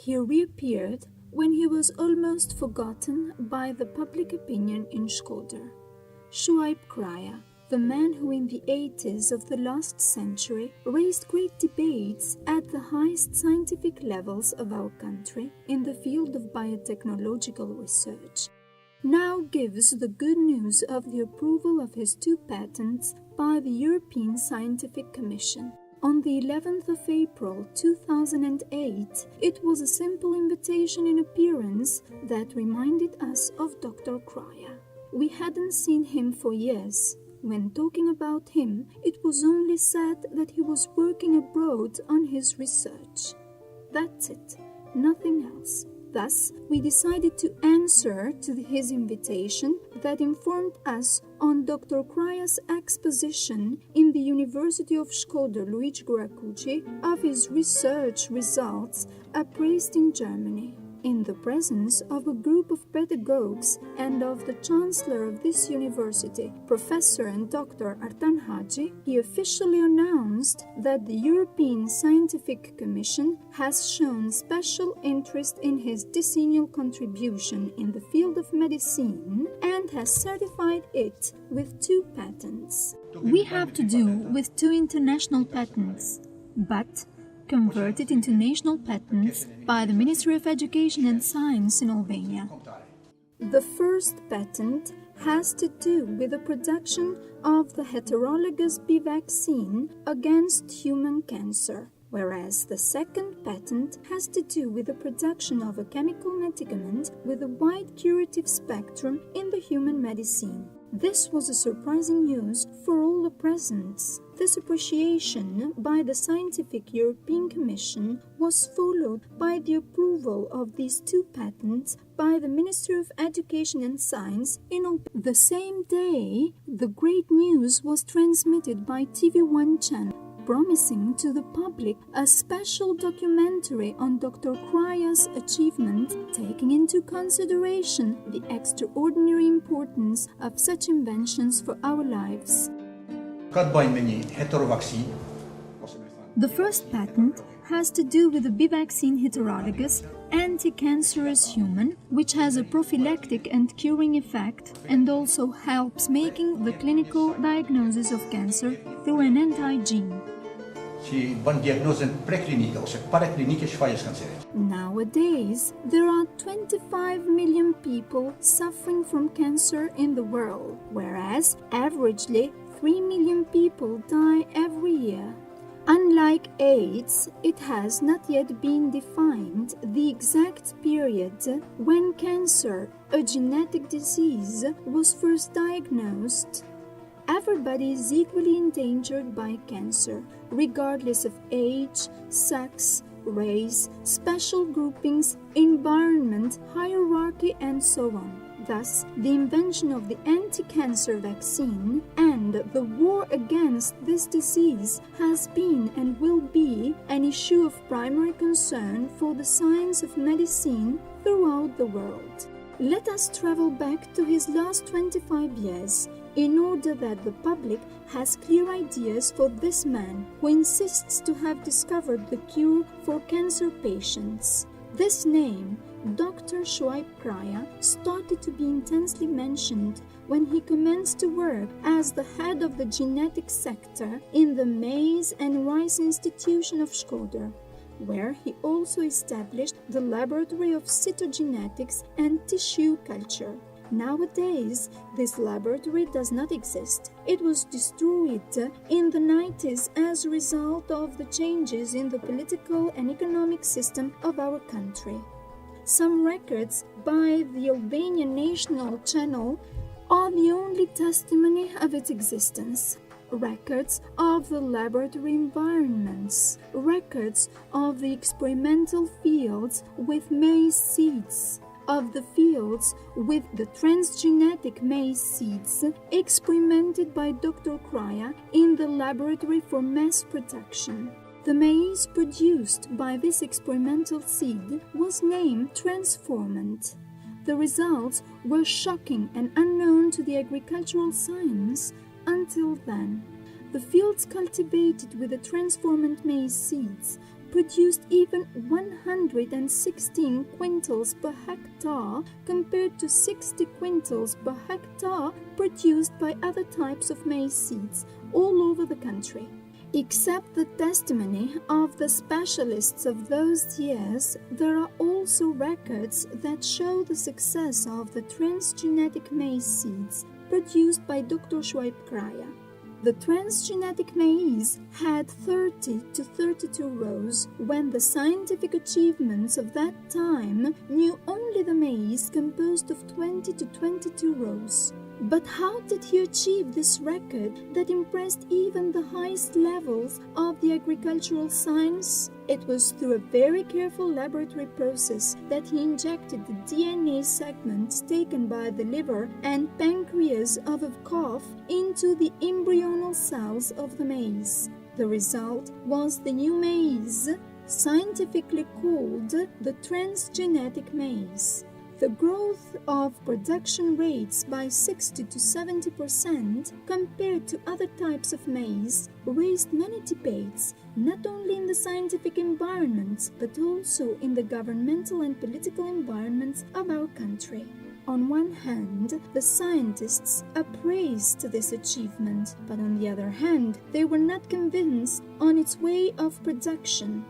He reappeared when he was almost forgotten by the public opinion in Shkodër. Shuaib Kraya, the man who in the 80s of the last century raised great debates at the highest scientific levels of our country in the field of biotechnological research, now gives the good news of the approval of his 2 patents by the European Scientific Commission. On the 11th of April 2008, it was a simple invitation in appearance that reminded us of Dr. Kraya. We hadn't seen him for years. When talking about him, it was only said that he was working abroad on his research. That's it, nothing else. Thus, we decided to answer to his invitation that informed us on Dr. Kraja's exposition in the University of Shkodër Luigi Gurakuchi of his research results appraised in Germany. In the presence of a group of pedagogues and of the Chancellor of this university, Professor and Dr. Artan Haji, he officially announced that the European Scientific Commission has shown special interest in his decennial contribution in the field of medicine and has certified it with 2 patents. We have to do with 2 international patents, but converted into national patents by the Ministry of Education and Science in Albania. The first patent has to do with the production of the heterologous B vaccine against human cancer, whereas the second patent has to do with the production of a chemical medicament with a wide curative spectrum in the human medicine. This was a surprising news for all the present. This appreciation by the Scientific European Commission was followed by the approval of these 2 patents by the Ministry of Education and Science in Albania. The same day, the great news was transmitted by TV1 channel, promising to the public a special documentary on Dr. Kraja's achievement, taking into consideration the extraordinary importance of such inventions for our lives. The first patent has to do with the B vaccine heterologous anti-cancerous human, which has a prophylactic and curing effect and also helps making the clinical diagnosis of cancer through an anti-gene. Nowadays, there are 25 million people suffering from cancer in the world, whereas averagely 3 million people die every year. Unlike AIDS, it has not yet been defined the exact period when cancer, a genetic disease, was first diagnosed. Everybody is equally endangered by cancer, regardless of age, sex, race, special groupings, environment, hierarchy, and so on. Thus, the invention of the anti-cancer vaccine and the war against this disease has been and will be an issue of primary concern for the science of medicine throughout the world. Let us travel back to his last 25 years in order that the public has clear ideas for this man who insists to have discovered the cure for cancer patients. This name, Dr. Shuaib Kraja, started to be intensely mentioned when he commenced to work as the head of the genetic sector in the Maize and Rice Institution of Shkodër, where he also established the laboratory of cytogenetics and tissue culture. Nowadays, this laboratory does not exist. It was destroyed in the 90s as a result of the changes in the political and economic system of our country. Some records by the Albanian National Channel are the only testimony of its existence. Records of the laboratory environments, records of the experimental fields with maize seeds, of the fields with the transgenic maize seeds experimented by Dr. Kraja in the laboratory for mass production. The maize produced by this experimental seed was named Transformant. The results were shocking and unknown to the agricultural science until then. The fields cultivated with the Transformant maize seeds produced even 116 quintals per hectare compared to 60 quintals per hectare produced by other types of maize seeds all over the country. Except the testimony of the specialists of those years, there are also records that show the success of the transgenic maize seeds produced by Dr. Shoaib Kraya. The transgenic maize had 30 to 32 rows, when the scientific achievements of that time knew only the maize composed of 20 to 22 rows. But how did he achieve this record that impressed even the highest levels of the agricultural science? It was through a very careful laboratory process that he injected the DNA segments taken by the liver and pancreas of a calf into the embryonal cells of the maize. The result was the new maize, scientifically called the transgenic maize. The growth of production rates by 60 to 70% compared to other types of maize raised many debates, not only in the scientific environments, but also in the governmental and political environments of our country. On one hand, the scientists appraised this achievement, but on the other hand, they were not convinced on its way of production.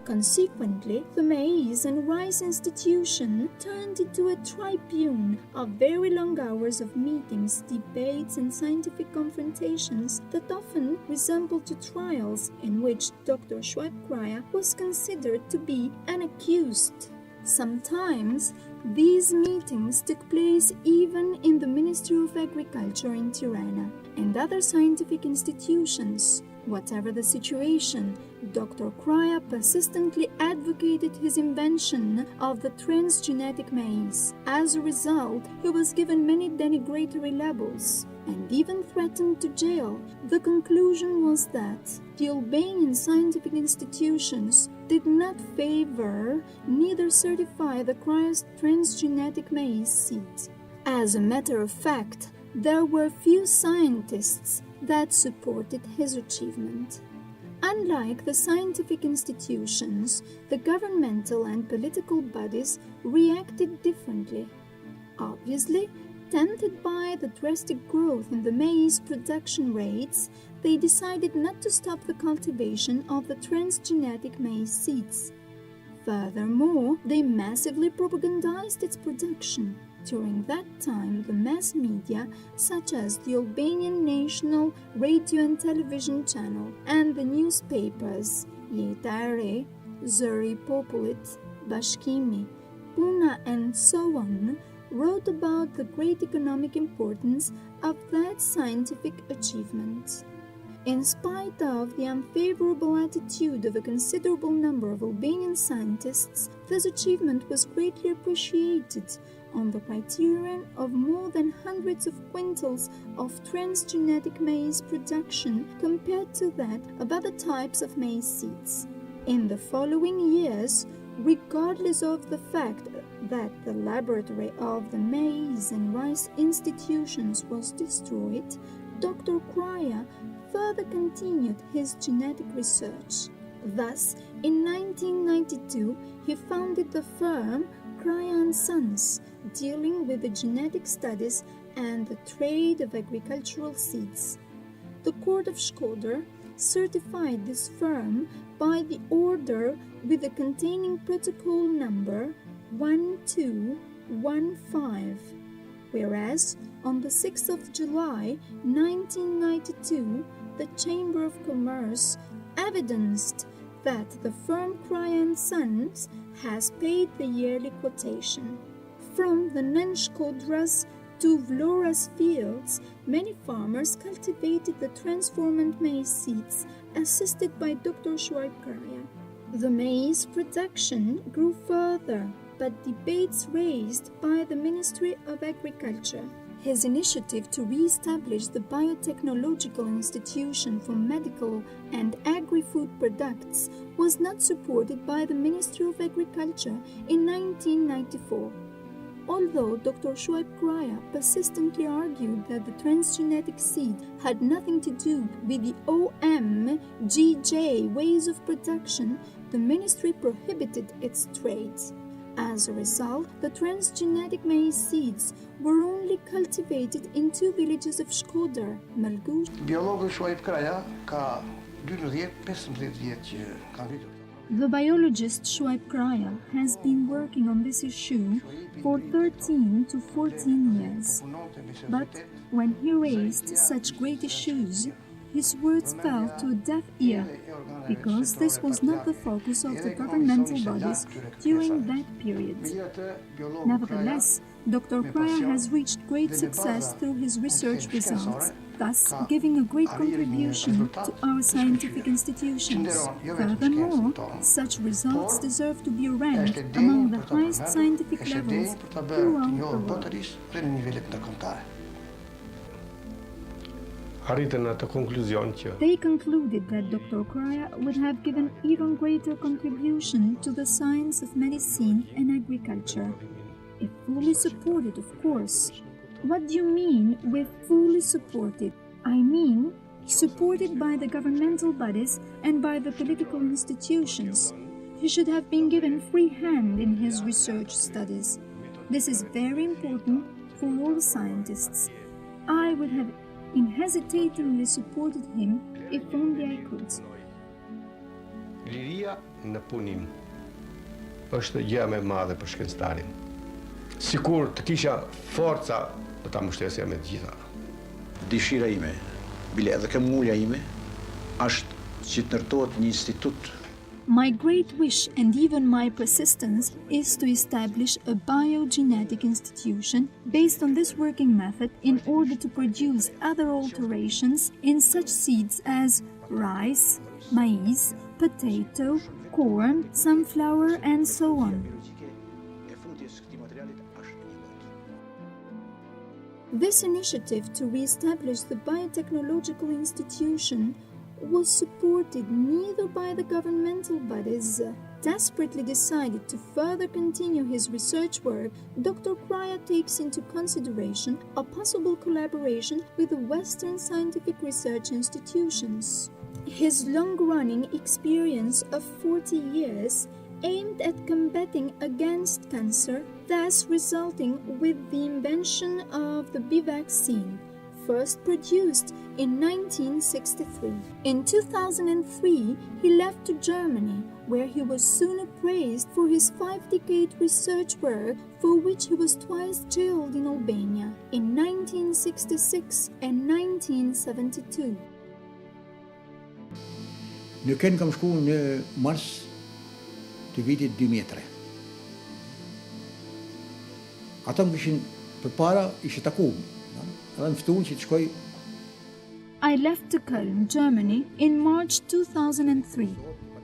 Consequently, the Maize and Rice Institution turned into a tribune of very long hours of meetings, debates, and scientific confrontations that often resembled to trials in which Dr. Shoaib Kraya was considered to be an accused. Sometimes, these meetings took place even in the Ministry of Agriculture in Tirana and other scientific institutions. Whatever the situation, Dr. Kraya persistently advocated his invention of the transgenic maize. As a result, he was given many denigratory labels and even threatened to jail. The conclusion was that the Albanian scientific institutions did not favor neither certify the Kraya's transgenic maize seed. As a matter of fact, there were few scientists that supported his achievement. Unlike the scientific institutions, the governmental and political bodies reacted differently. Obviously, tempted by the drastic growth in the maize production rates, they decided not to stop the cultivation of the transgenic maize seeds. Furthermore, they massively propagandized its production. During that time, the mass media, such as the Albanian National Radio and Television Channel and the newspapers Jeta e Re, Zëri i Popullit, Bashkimi, Puna, and so on, wrote about the great economic importance of that scientific achievement. In spite of the unfavorable attitude of a considerable number of Albanian scientists, this achievement was greatly appreciated on the criterion of more than hundreds of quintals of transgenic maize production compared to that of other types of maize seeds. In the following years, regardless of the fact that the laboratory of the Maize and Rice Institutions was destroyed, Dr. Kraya further continued his genetic research. Thus, in 1992, he founded the firm Kraya & Sons, dealing with the genetic studies and the trade of agricultural seeds. The Court of Shkodër certified this firm by the order with the containing protocol number 1215, whereas on the 6th of July 1992, the Chamber of Commerce evidenced that the firm Kraya & Sons has paid the yearly quotation. From the Nën-Shkodrës to Vlora's fields, many farmers cultivated the transformed maize seeds assisted by Dr. Shoaib Kraya. The maize production grew further, but debates raised by the Ministry of Agriculture. His initiative to re-establish the Biotechnological Institution for Medical and Agri-Food Products was not supported by the Ministry of Agriculture in 1994. Although Dr. Shoaib Kraya persistently argued that the transgenic seed had nothing to do with the OMGJ ways of production, the ministry prohibited its trade. As a result, the transgenic maize seeds were only cultivated in 2 villages of Shkodër, Malgush. Biologu Shuaib Kraja ka 12-15 vjet që ka ngritur. The biologist Shuaib Kraja has been working on this issue for 13 to 14 years. But when he raised such great issues, his words fell to a deaf ear, because this was not the focus of the governmental bodies during that period. Nevertheless, Dr. Kraja has reached great success through his research results, thus giving a great contribution to our scientific institutions. Furthermore, such results deserve to be ranked among the highest scientific levels throughout the world. They concluded that Dr. Kraja would have given even greater contribution to the science of medicine and agriculture. If fully supported, of course. What do you mean with fully supported? I mean, supported by the governmental bodies and by the political institutions. He should have been given free hand in his research studies. This is very important for all scientists. I would have unhesitatingly supported him if only I could. Liria në punim është gjë më e madhe për shkencëtarin. Sikur të kisha forca, do ta mbështesja me të gjitha. Dëshira ime, bile edhe kjo mulja ime, është që të ndërtohet një institut. My great wish and even my persistence is to establish a biogenetic institution based on this working method in order to produce other alterations in such seeds as rice, maize, potato, corn, sunflower, and so on. This initiative to re-establish the biotechnological institution was supported neither by the governmental bodies. Desperately decided to further continue his research work, Dr. Kraja takes into consideration a possible collaboration with the Western scientific research institutions. His long-running experience of 40 years aimed at combating against cancer, thus resulting with the invention of the B vaccine, first produced in 1963. In 2003, he left to Germany, where he was soon praised for his 5-decade research work, for which he was twice jailed in Albania, in 1966 and 1972. Në Ken kam shku në mars të vitit 2003. Ata më kishin përpara ishte taku, edhe më ftuan që të shkoj. I left to Köln, Germany, in March 2003.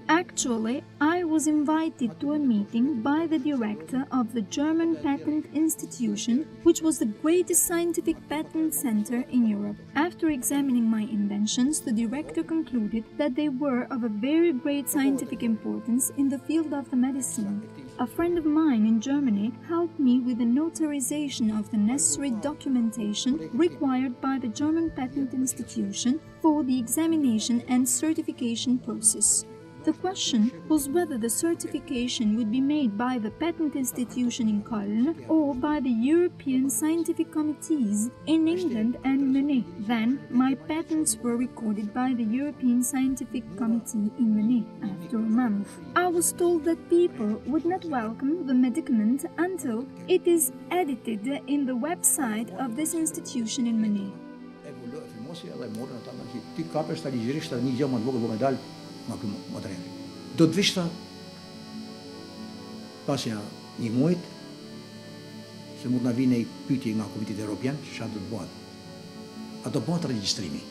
Actually, I was invited to a meeting by the director of the German Patent Institution, which was the greatest scientific patent center in Europe. After examining my inventions, the director concluded that they were of a very great scientific importance in the field of the medicine. A friend of mine in Germany helped me with the notarization of the necessary documentation required by the German Patent Institution for the examination and certification process. The question was whether the certification would be made by the Patent Institution in Köln or by the European scientific committees in England and Munich. Then, my patents were recorded by the European Scientific Committee in Munich after a month. I was told that people would not welcome the medicament until it is edited in the website of this institution in Munich. Do të vishta pasja një muajt se mund na vinë një pyetje nga Komiteti Evropian se çfarë do të bëhet. A do bëhet regjistrimi?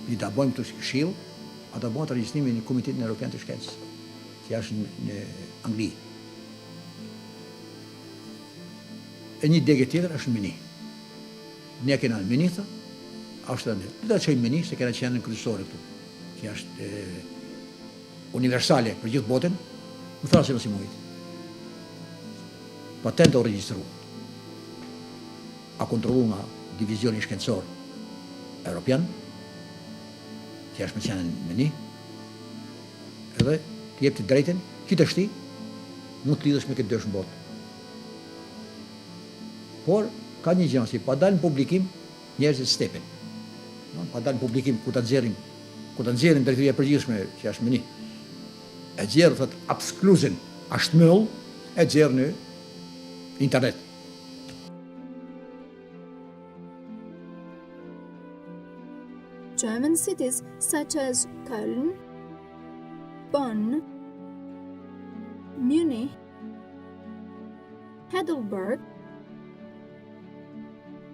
Ne ta bëjmë këtë këshill, a do bëhet regjistrimi në Komitetin Evropian të Shkencës, që është në Angli. E një degë tjetër është në Mini. Ne kena në Mini, është në. Do të çojmë Mini se kena qenë kryesore këtu, që është universale për gjithë botën, më thasë në si mujtë. Patent o registru. A kontrolu nga divizioni shkencor Europian, që është me qenë në një, edhe të jep të drejten, që të shti, mund të lidhësh me këtë dëshmë botë. Por, ka një gjë që pa dalë në publikim, njerëzit stepen. Pa dalë në publikim ku ta nxjerrin drejtoria e përgjithshme që është me një. E gjerë, thot, abskluzen, është mëll, e gjerë në internet. German cities such as Köln, Bonn, Munich, Heidelberg,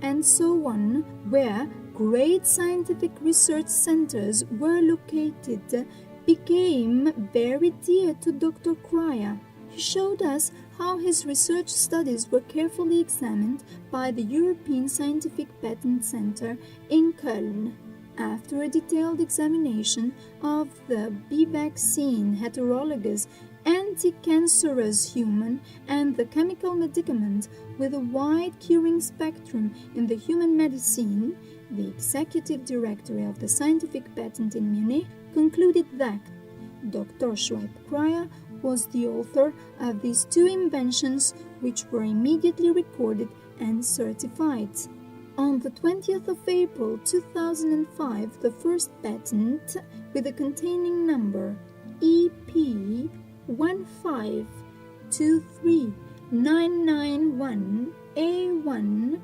and so on, where great scientific research centers were located, became very dear to Dr. Cryer. He showed us how his research studies were carefully examined by the European Scientific Patent Center in Köln. After a detailed examination of the B vaccine, heterologous, anti-cancerous human, and the chemical medicament with a wide curing spectrum in the human medicine, the executive director of the scientific patent in Munich concluded that Dr. Schweib-Cryer was the author of these two inventions, which were immediately recorded and certified. On the 20th of April 2005, the first patent, with the containing number EP 1523991A1,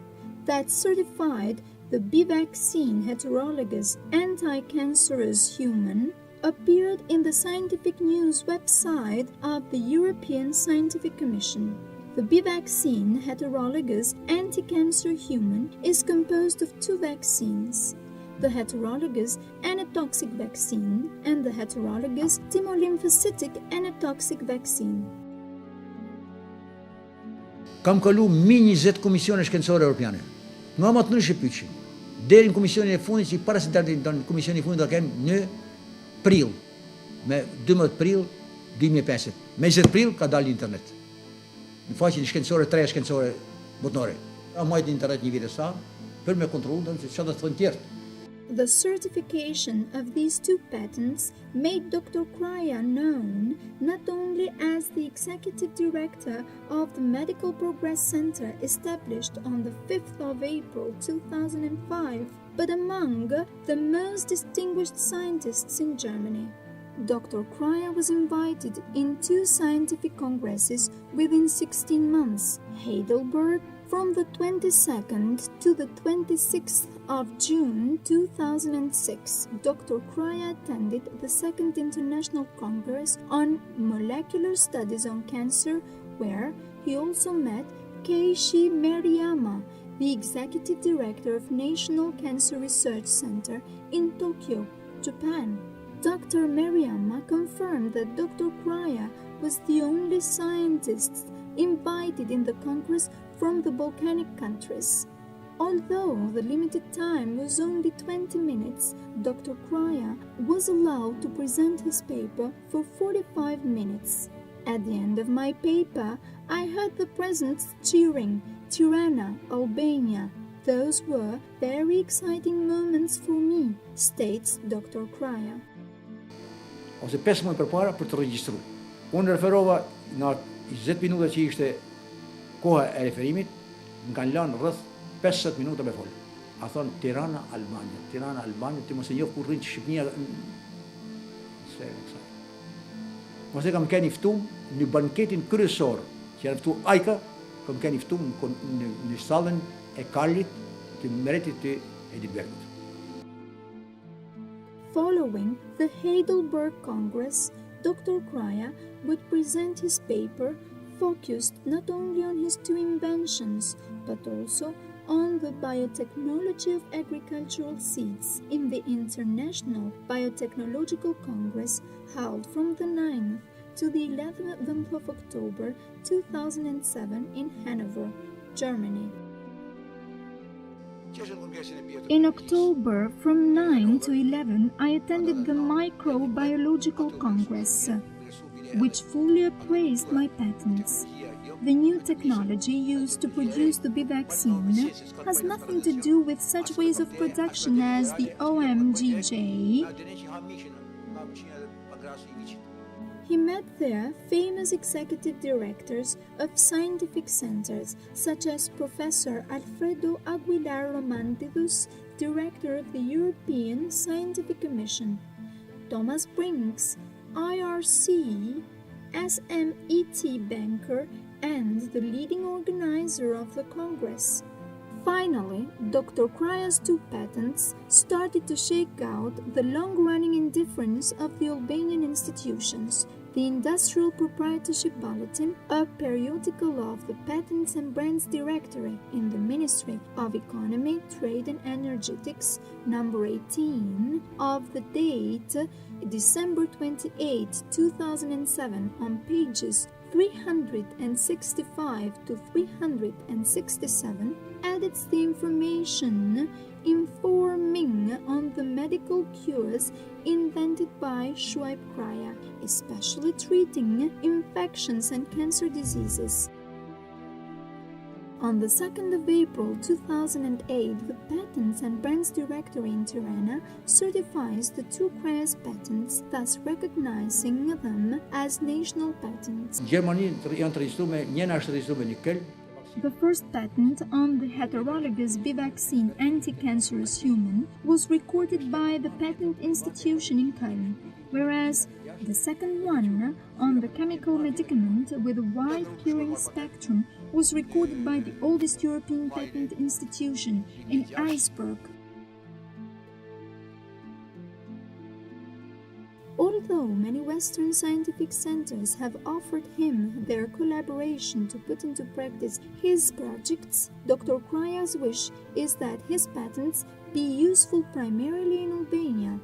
that certified the B vaccine heterologous anti-cancerous human, appeared in the Scientific News website of the European Scientific Commission. The B vaccine heterologous anti-cancer human is composed of two vaccines, the heterologous anatoxic vaccine and the heterologous thymolymphocytic anatoxic vaccine. Kam kalu mi 20 komisione shkencore europiane. Nga më të nërshë pyqim, deri në komisionin e fundit që para se të në komisionin e fundit do kemë në prill, me 12 prill 2005. Me 20 prill ka dalë internet. Në faqen shkencore, 3 shkencore botnore. Ka majtë internet një vit e sa, për me kontrolu dhe që të thënë tjertë. The certification of these two patents made Dr. Cryer known not only as the executive director of the Medical Progress Center established on the 5th of April 2005, but among the most distinguished scientists in Germany. Dr. Cryer was invited in 2 scientific congresses within 16 months, Heidelberg from the 22nd to the 26th of June 2006. Dr. Cryer attended the 2nd International Congress on Molecular Studies on Cancer, where he also met Keiichi Maruyama, the Executive Director of National Cancer Research Center in Tokyo, Japan. Dr. Maruyama confirmed that Dr. Cryer was the only scientist invited in the Congress from the Balkanic countries. Although the limited time was only 20 minutes, Dr. Cryer was allowed to present his paper for 45 minutes. At the end of my paper, I heard the presents cheering, Tirana, Albania. Those were very exciting moments for me, states Dr. Cryer. Ose 5 muaj përpara për të regjistru. Unë referova nga 20 minuta që ishte koha e referimit, më kanë lanë rrëth 50 minuta me folë. A thonë Tirana, Albania, ti mos e njoh kur rrinë që Shqipnia mos e kam keni ftum në banketin kryesor që janë ftu Ajka, kam keni ftum në sallën e Karlit të Mbretërit të Edinburghit. Following the Heidelberg Congress, Dr. Cryer would present his paper focused not only on his 2 inventions, but also on the biotechnology of agricultural seeds in the International Biotechnological Congress held from the 9th to the 11th of October 2007 in Hanover, Germany. In October, from 9 to 11, I attended the Microbiological Congress, which fully appraised my patents. The new technology used to produce the B vaccine has nothing to do with such ways of production as the OMGJ. He met there famous executive directors of scientific centers, such as Professor Alfredo Aguilar Romantidus, director of the European Scientific Commission, Thomas Brinks, IRC, SMET banker, and the leading organizer of the Congress. Finally, Dr. Kraja's two patents started to shake out the long-running indifference of the Albanian institutions. The Industrial Proprietorship Bulletin, a periodical of the Patents and Brands Directorate in the Ministry of Economy, Trade and Energetics, number 18, of the date December 28, 2007, on pages 365 to 367, edits the information informing on the medical cures invented by Shoaib Kraja, especially treating infections and cancer diseases. On the 2nd of April 2008, the Patents and Brands Directorate in Tirana certifies the two Kraja's patents, thus recognizing them as national patents. The first patent on the heterologous B-vaccine anti-cancerous human was recorded by the Patent Institution in Köln, whereas the second one on the chemical medicament with a wide curing spectrum was recorded by the oldest European patent institution in Iceberg. Although many Western scientific centers have offered him their collaboration to put into practice his projects, Dr. Kraja's wish is that his patents be useful primarily in Albania.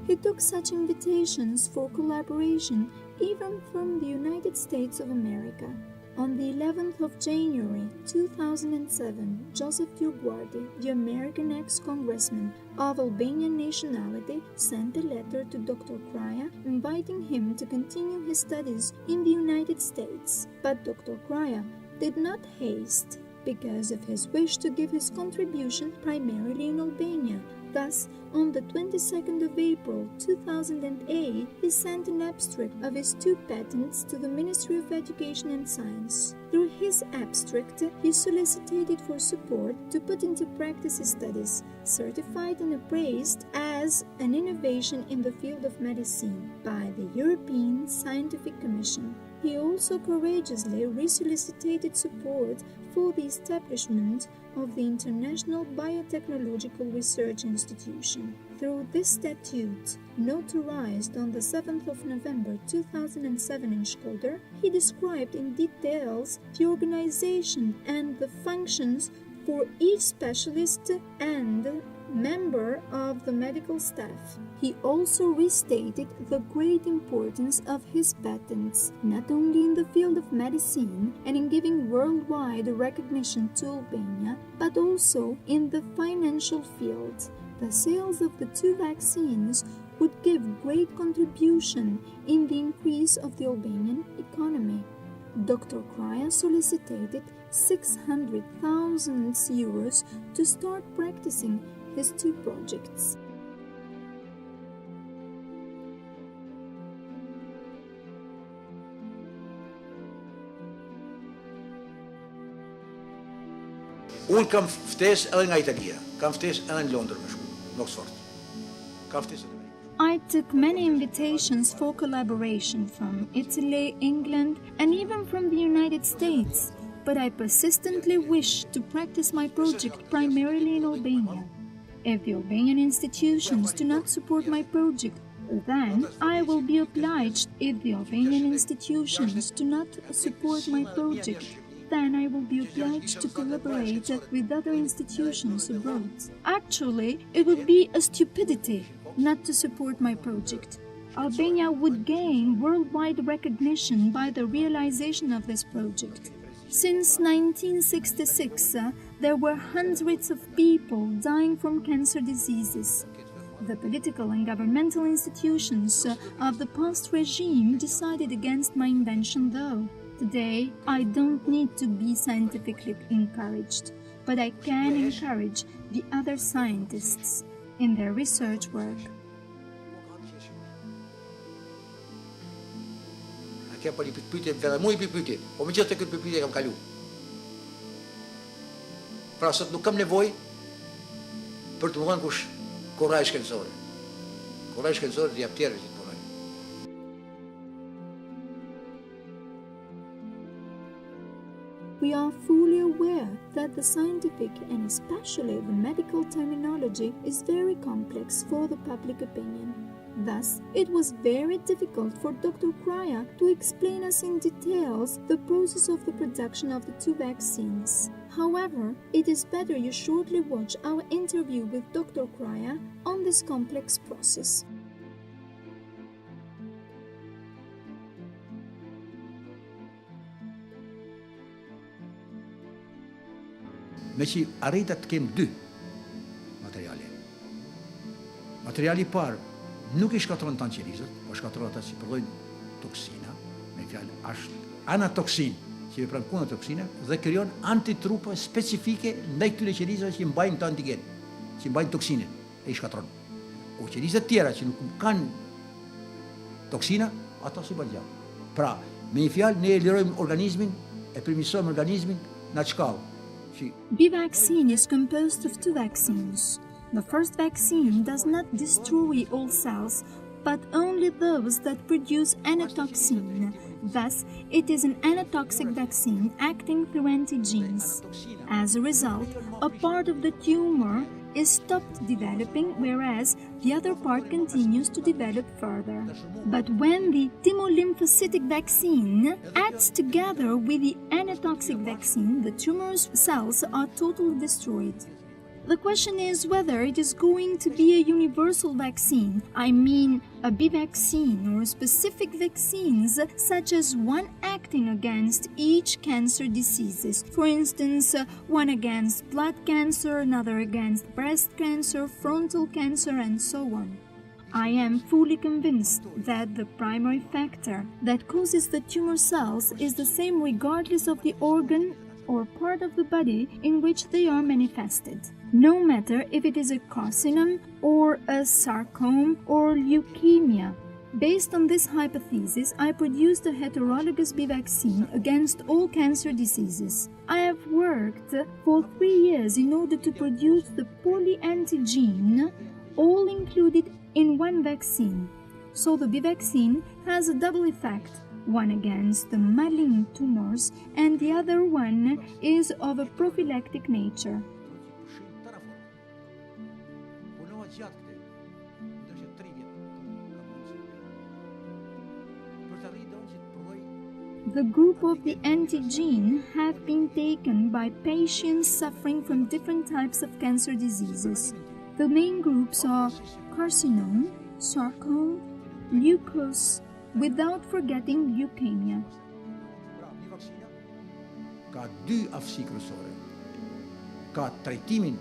He took such invitations for collaboration even from the United States of America. On the 11th of January 2007, Joseph Djurgårdi, the American ex-congressman of Albanian nationality, sent a letter to Dr. Kraja inviting him to continue his studies in the United States. But Dr. Kraja did not haste because of his wish to give his contribution primarily in Albania. Thus, on the 22nd of April 2008, he sent an abstract of his two patents to the Ministry of Education and Science. Through his abstract, he solicited for support to put into practice his studies, certified and appraised as an innovation in the field of medicine by the European Scientific Commission. He also courageously resolicited support for the establishment of the International Biotechnological Research Institution. Through this statute, notarized on the 7th of November 2007 in Shkodër, he described in details the organization and the functions for each specialist and member of the medical staff. He also restated the great importance of his patents, not only in the field of medicine and in giving worldwide recognition to Albania, but also in the financial field. The sales of the two vaccines would give great contribution in the increase of the Albanian economy. Dr. Kraja solicited 600,000 euros to start practicing his two projects. Unë kam ftesë edhe nga Italia, kam ftesë edhe në Londër me shku, në Oxford. Kam ftesë edhe I took many invitations for collaboration from Italy, England, and even from the United States, but I persistently wish to practice my project primarily in Albania. If the Albanian institutions do not support my project, then I will be obliged. If the Albanian institutions do not support my project, then I will be obliged to collaborate with other institutions abroad. Actually, it would be a stupidity not to support my project. Albania would gain worldwide recognition by the realization of this project. Since 1966, there were hundreds of people dying from cancer diseases. The political and governmental institutions of the past regime decided against my invention, though. Today, I don't need to be scientifically encouraged, but I can encourage the other scientists in their research work. kem për një pyetje vetëm mua i pyetje, po megjithëse këtë pyetje kam kalu. Pra sot nuk kam nevojë për të më thënë kush kurraj shkencore. Kurraj shkencore të jap tjerëve që të punojnë. We are fully aware that the scientific and especially the medical terminology is very complex for the public opinion. Thus, it was very difficult for Dr. Cryer to explain us in details the process of the production of the two vaccines. However, it is better you shortly watch our interview with Dr. Cryer on this complex process. Me që arrita të kem dy materiale. Materiali i parë nuk i shkatron tanqerizët, po shkatron ata që prodhojnë toksina, me fjalë është anatoksin, që vepron kundër toksine dhe krijon antitrupa specifike ndaj këtyre qerizave që mbajnë të antigen, që mbajnë toksinin e i shkatron. O qerizat tjera që nuk kanë toksina, ato si bëjnë gjallë. Pra, me një fjalë ne e lirojmë organizmin, e përmirësojmë organizmin në shkallë. B vaccine is composed of two vaccines. The first vaccine does not destroy all cells, but only those that produce anatoxin. Thus, it is an anatoxic vaccine acting through antigens. As a result, a part of the tumor is stopped developing, whereas the other part continues to develop further. But when the thymolymphocytic vaccine acts together with the anatoxic vaccine, the tumor's cells are totally destroyed. The question is whether it is going to be a universal vaccine, I mean a B vaccine, or specific vaccines such as one acting against each cancer diseases. For instance, one against blood cancer, another against breast cancer, frontal cancer, and so on. I am fully convinced that the primary factor that causes the tumor cells is the same regardless of the organ or part of the body in which they are manifested, no matter if it is a carcinoma or a sarcoma or leukemia. Based on this hypothesis, I produced a heterologous B vaccine against all cancer diseases. I have worked for 3 years in order to produce the polyantigen, all included in one vaccine. So the B vaccine has a double effect. One against the malign tumors, and the other one is of a prophylactic nature. The group of the antigen have been taken by patients suffering from different types of cancer diseases. The main groups are carcinoma, sarcoma, leukocytes, without forgetting leukemia. Ka dy aftësi kryesore. Ka trajtimin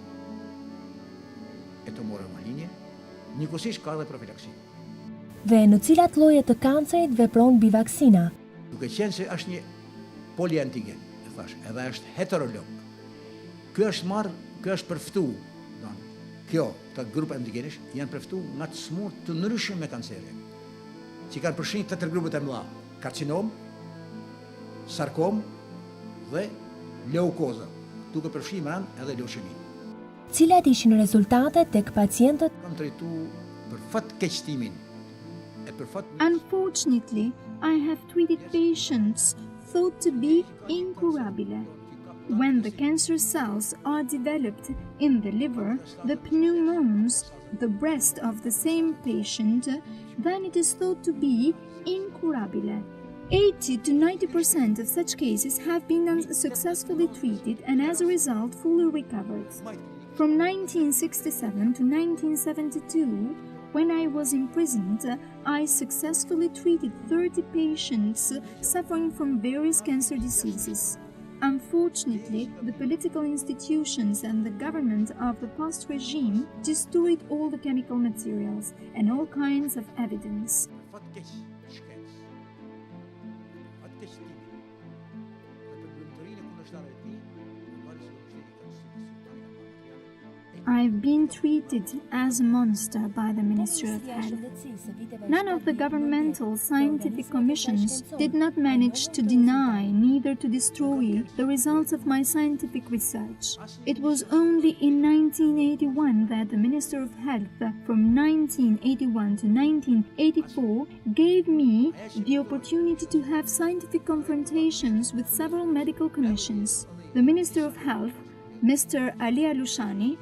e tumorëve maligne, njëkohësisht ka edhe profilaksi. Dhe në cilat lloje të kancerit vepron bivaksina? Duke qenë se është një poliantigen, e thash, edhe është heterolog. Ky është përftuar, këto grupe antigenesh janë përftuar nga të smur të ndryshëm me kancere, që kanë përfshirë të grupet e mëdha: karcinom, sarkom dhe leukoza, duke përfshirë më anë edhe leuqemi. Cilat ishin rezultatet tek pacientët? Kam trajtuar për fatkeqëtimin e për fat. Unfortunately, I have treated patients thought to be incurable. When the cancer cells are developed in the liver, the pneumons, the breast of the same patient, then it is thought to be incurable. 80 to 90% of such cases have been successfully treated and as a result fully recovered. From 1967 to 1972, when I was imprisoned, I successfully treated 30 patients suffering from various cancer diseases. Unfortunately, the political institutions and the government of the past regime destroyed all the chemical materials and all kinds of evidence. I've been treated as a monster by the Ministry of Health. None of the governmental scientific commissions did not manage to deny, neither to destroy, the results of my scientific research. It was only in 1981 that the Minister of Health, from 1981 to 1984, gave me the opportunity to have scientific confrontations with several medical commissions. The Minister of Health, Mr. Ali Alushani,